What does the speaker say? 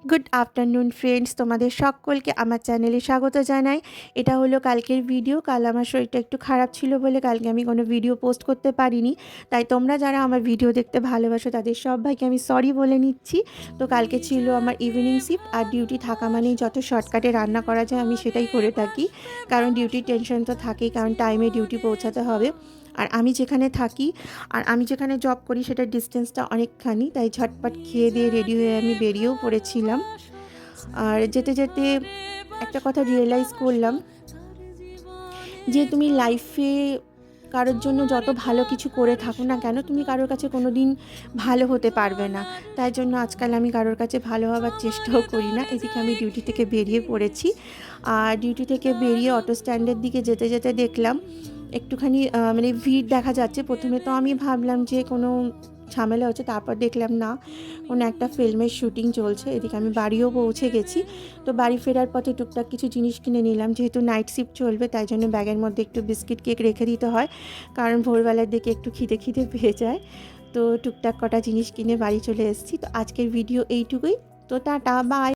Good afternoon friends, তোমাদের সকলকে আমার চ্যানেলে স্বাগত জানাই। এটা হলো কালকের ভিডিও। কাল আমার শরীরটা একটু খারাপ ছিল বলে কালকে আমি কোনো ভিডিও পোস্ট করতে পারিনি। তাই তোমরা যারা আমার ভিডিও দেখতে ভালোবাসো তাদের সবাইকে আমি সরি বলে নিচ্ছি। তো কালকে ছিল আমার ইভিনিং শিফট, আর ডিউটি থাকা মানেই যত শর্টকাটে রান্না করা যায় আমি সেটাই করে থাকি। কারণ ডিউটির টেনশন তো থাকেই, কারণ টাইমে ডিউটি পৌঁছাতে হবে। আর আমি যেখানে থাকি আর আমি যেখানে জব করি সেটার ডিস্টেন্সটা অনেকখানি, তাই ঝটপট খেয়ে দিয়ে রেডি হয়ে আমি বেরিয়েও পড়েছিলাম। আর যেতে যেতে একটা কথা রিয়েলাইজ করলাম যে তুমি লাইফে কারোর জন্য যত ভালো কিছু করে থাকো না কেন, তুমি কারোর কাছে কোনো দিন ভালো হতে পারবে না। তাই জন্য আজকাল আমি কারোর কাছে ভালো হওয়ার চেষ্টাও করি না। এদিকে আমি ডিউটি থেকে বেরিয়ে পড়েছি। আর ডিউটি থেকে বেরিয়ে অটো স্ট্যান্ডের দিকে যেতে যেতে দেখলাম একটুখানি মানে ভিড় দেখা যাচ্ছে। প্রথমে তো আমি ভাবলাম যে কোনো ঝামেলা হচ্ছে, তারপর দেখলাম না, কোনো একটা ফিল্মের শুটিং চলছে। এদিকে আমি বাড়িও পৌঁছে গেছি। তো বাড়ি ফেরার পথে টুকটাক কিছু জিনিস কিনে নিলাম, যেহেতু নাইট শিফট চলবে তাই জন্য ব্যাগের মধ্যে একটু বিস্কিট কেক রেখে দিতে হয়, কারণ ভোরবেলার দিকে একটু খিদে খিদে পেয়ে যায়। তো টুকটাক কটা জিনিস কিনে বাড়ি চলে এসেছি। তো আজকের ভিডিও এইটুকুই। তো টাটা, বাই।